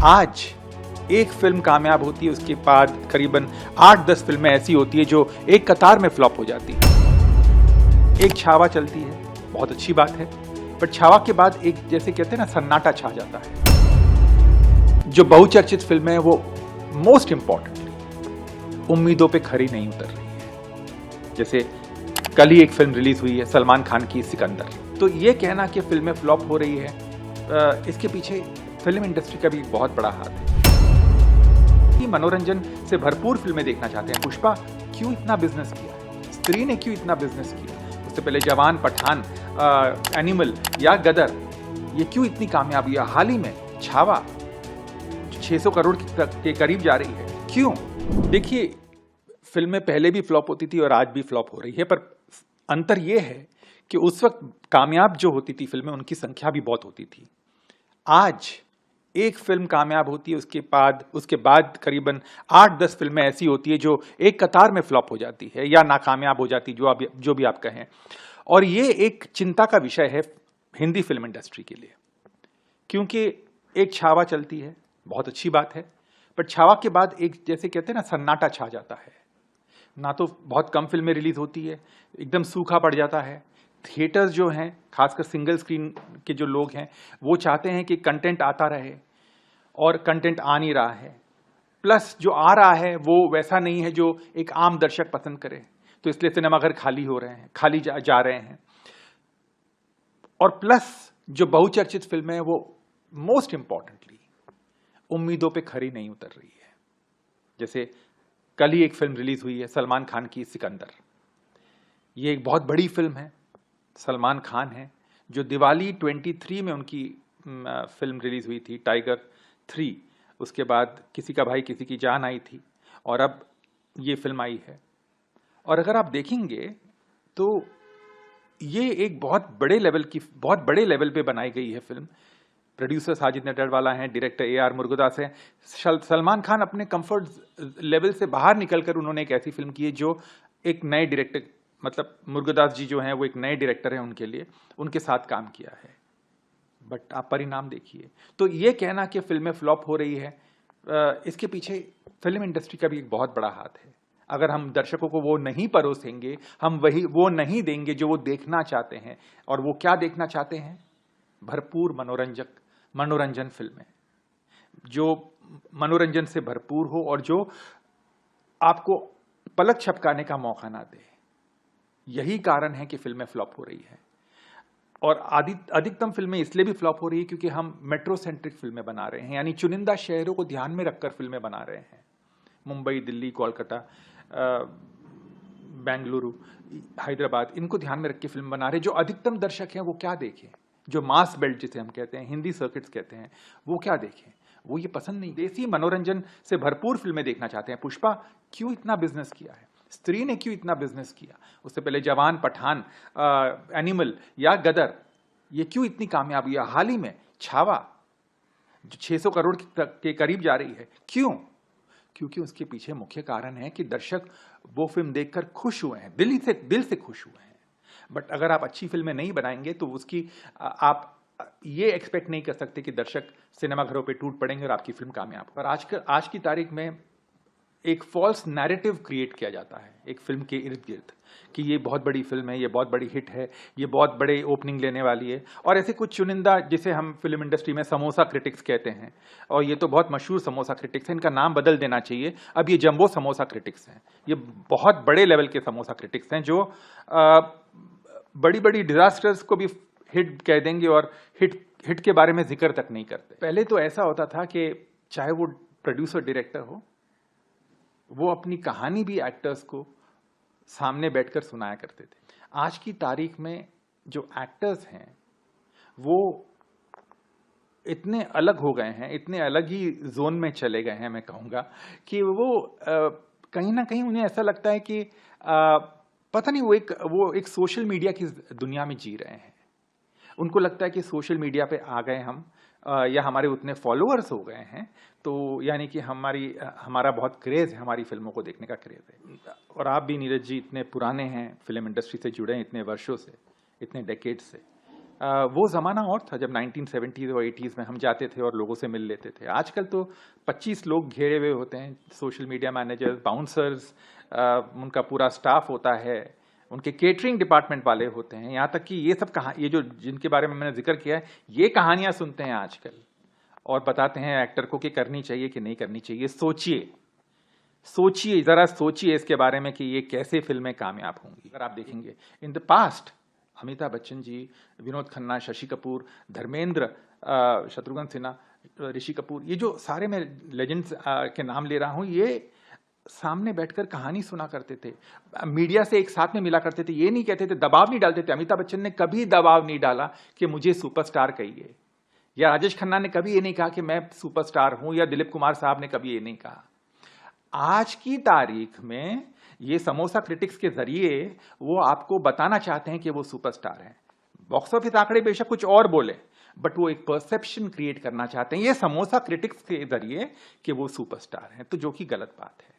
आज एक फिल्म कामयाब होती है, उसके बाद करीबन 8-10 फिल्में ऐसी होती है जो एक कतार में फ्लॉप हो जाती है। एक छावा चलती है, बहुत अच्छी बात है, पर छावा के बाद एक जैसे कहते हैं ना सन्नाटा छा जाता है। जो बहुचर्चित फिल्म है वो मोस्ट इंपॉर्टेंटली उम्मीदों पे खरी नहीं उतर रही है। जैसे कल ही एक फिल्म रिलीज हुई है सलमान खान की सिकंदर। तो ये कहना कि फिल्में फ्लॉप हो रही है, इसके पीछे फिल्म इंडस्ट्री का भी एक बहुत बड़ा हाथ है। मनोरंजन से भरपूर फिल्में देखना चाहते हैं। पुष्पा क्यों इतना बिजनेस किया, स्त्री ने क्यों इतना बिजनेस किया, उससे पहले जवान, पठान, एनिमल या गदर, ये क्यों इतनी कामयाब हुई। हाल ही में छावा 600 करोड़ के करीब जा रही है, क्यों? देखिए, फिल्में पहले भी फ्लॉप होती थी और आज भी फ्लॉप हो रही है, पर अंतर यह है कि उस वक्त कामयाब जो होती थी फिल्में, उनकी संख्या भी बहुत होती थी। आज एक फिल्म कामयाब होती है, उसके बाद करीबन 8-10 फिल्में ऐसी होती है जो एक कतार में फ्लॉप हो जाती है या नाकामयाब हो जाती, जो भी आप कहें। और ये एक चिंता का विषय है हिंदी फिल्म इंडस्ट्री के लिए, क्योंकि एक छावा चलती है, बहुत अच्छी बात है, पर छावा के बाद एक जैसे कहते हैं ना सन्नाटा छा जाता है। ना तो बहुत कम फिल्में रिलीज होती है, एकदम सूखा पड़ जाता है। थिएटर्स जो हैं, खासकर सिंगल स्क्रीन के जो लोग हैं, वो चाहते हैं कि कंटेंट आता रहे, और कंटेंट आ नहीं रहा है। प्लस जो आ रहा है वो वैसा नहीं है जो एक आम दर्शक पसंद करे, तो इसलिए सिनेमाघर खाली हो रहे हैं, खाली जा रहे हैं। और प्लस जो बहुचर्चित फिल्में हैं वो मोस्ट इंपॉर्टेंटली उम्मीदों पे खरी नहीं उतर रही है। जैसे कल ही एक फिल्म रिलीज हुई है सलमान खान की सिकंदर। ये एक बहुत बड़ी फिल्म है, सलमान खान है, जो दिवाली 23 में उनकी फिल्म रिलीज हुई थी टाइगर 3। उसके बाद किसी का भाई किसी की जान आई थी, और अब ये फिल्म आई है। और अगर आप देखेंगे तो ये एक बहुत बड़े लेवल पे बनाई गई है फिल्म। प्रोड्यूसर साजिद नडियाडवाला हैं, डायरेक्टर AR मुरुगदास हैं। सलमान खान अपने कंफर्ट लेवल से बाहर निकलकर उन्होंने एक ऐसी फिल्म की है जो एक नए डायरेक्टर, मतलब मुरुगदास जी जो हैं वो एक नए डायरेक्टर हैं, उनके लिए उनके साथ काम किया है। बट आप परिणाम देखिए। तो ये कहना कि फिल्में फ्लॉप हो रही है, इसके पीछे फिल्म इंडस्ट्री का भी एक बहुत बड़ा हाथ है। अगर हम दर्शकों को वो नहीं परोसेंगे, हम वो नहीं देंगे जो वो देखना चाहते हैं। और वो क्या देखना चाहते हैं? भरपूर मनोरंजन फिल्में, जो मनोरंजन से भरपूर हो और जो आपको पलक झपकाने का मौका ना दे। यही कारण है कि फिल्में फ्लॉप हो रही है। और अधिकतम फिल्में इसलिए भी फ्लॉप हो रही है क्योंकि हम मेट्रो सेंट्रिक फिल्में बना रहे हैं, यानी चुनिंदा शहरों को ध्यान में रखकर फिल्में बना रहे हैं। मुंबई, दिल्ली, कोलकाता, बेंगलुरु, हैदराबाद, इनको ध्यान में रख के फिल्म बना रहे हैं। जो अधिकतम दर्शक हैं वो क्या देखें, जो मास बेल्ट जिसे हम कहते हैं, हिंदी सर्किट्स कहते हैं, वो क्या देखें? वो ये पसंद नहीं। देसी मनोरंजन से भरपूर फिल्में देखना चाहते हैं। पुष्पा क्यों इतना बिजनेस किया है, स्त्री ने क्यों इतना बिजनेस किया, उससे पहले जवान, पठान, एनिमल या गदर, ये क्यों इतनी कामयाब हुई। हाल ही में छावा जो 600 करोड़ के करीब जा रही है, क्यों? क्योंकि उसके पीछे मुख्य कारण है कि दर्शक वो फिल्म देखकर खुश हुए हैं, दिल से खुश हुए हैं। बट अगर आप अच्छी फिल्में नहीं बनाएंगे तो उसकी आप ये एक्सपेक्ट नहीं कर सकते कि दर्शक सिनेमाघरों पे टूट पड़ेंगे और आपकी फिल्म कामयाब। पर आज की तारीख में एक फॉल्स नैरेटिव क्रिएट किया जाता है एक फिल्म के इर्द गिर्द कि ये बहुत बड़ी फिल्म है, ये बहुत बड़ी हिट है, ये बहुत बड़े ओपनिंग लेने वाली है। और ऐसे कुछ चुनिंदा, जिसे हम फिल्म इंडस्ट्री में समोसा क्रिटिक्स कहते हैं, और ये तो बहुत मशहूर समोसा क्रिटिक्स हैं, इनका नाम बदल देना चाहिए, अब ये जंबो समोसा क्रिटिक्स हैं। ये बहुत बड़े लेवल के समोसा क्रिटिक्स हैं जो बड़ी बड़ी डिजास्टर्स को भी हिट कह देंगे और हिट के बारे में जिक्र तक नहीं करते। पहले तो ऐसा होता था कि चाहे वो प्रोड्यूसर डायरेक्टर हो, वो अपनी कहानी भी एक्टर्स को सामने बैठकर सुनाया करते थे। आज की तारीख में जो एक्टर्स हैं वो इतने अलग हो गए हैं, इतने अलग ही जोन में चले गए हैं, मैं कहूँगा कि वो कहीं ना कहीं उन्हें ऐसा लगता है कि पता नहीं, वो एक सोशल मीडिया की दुनिया में जी रहे हैं। उनको लगता है कि सोशल मीडिया पे आ गए हम, या हमारे उतने फॉलोअर्स हो गए हैं, तो यानी कि हमारा बहुत क्रेज है, हमारी फिल्मों को देखने का क्रेज है। और आप भी नीरज जी इतने पुराने हैं, फिल्म इंडस्ट्री से जुड़े हैं इतने वर्षों से, इतने डेकेड से, वो ज़माना और था जब 1970s और 80s में हम जाते थे और लोगों से मिल लेते थे। आजकल तो 25 लोग घेरे हुए होते हैं, सोशल मीडिया मैनेजर्स, बाउंसर्स, उनका पूरा स्टाफ होता है, उनके केटरिंग डिपार्टमेंट वाले होते हैं, यहाँ तक कि ये जो जिनके बारे में मैंने जिक्र किया है, ये कहानियां सुनते हैं आजकल और बताते हैं एक्टर को कि करनी चाहिए कि नहीं करनी चाहिए। सोचिए, जरा सोचिए इसके बारे में कि ये कैसे फिल्में कामयाब होंगी। अगर आप देखेंगे in the past, Amitabh Bachchan ji, Vinod Khanna, Shashi Kapoor, Dharmendra, Shatrughan Sinha, Rishi Kapoor, ये जो सारे मैं लेजेंड्स के नाम ले रहा हूं, ये सामने बैठकर कहानी सुना करते थे, मीडिया से एक साथ में मिला करते थे। ये नहीं कहते थे, दबाव नहीं डालते थे। अमिताभ बच्चन ने कभी दबाव नहीं डाला कि मुझे सुपरस्टार कहिए, या राजेश खन्ना ने कभी ये नहीं कहा कि मैं सुपरस्टार हूं, या दिलीप कुमार साहब ने कभी ये नहीं कहा। आज की तारीख में ये समोसा क्रिटिक्स के जरिए वो आपको बताना चाहते हैं कि वो सुपरस्टार हैं। बॉक्स ऑफिस आंकड़े बेशक कुछ और बोले, बट वो एक परसेप्शन क्रिएट करना चाहते हैं ये समोसा क्रिटिक्स के जरिए कि वो सुपरस्टार हैं, तो जो कि गलत बात है।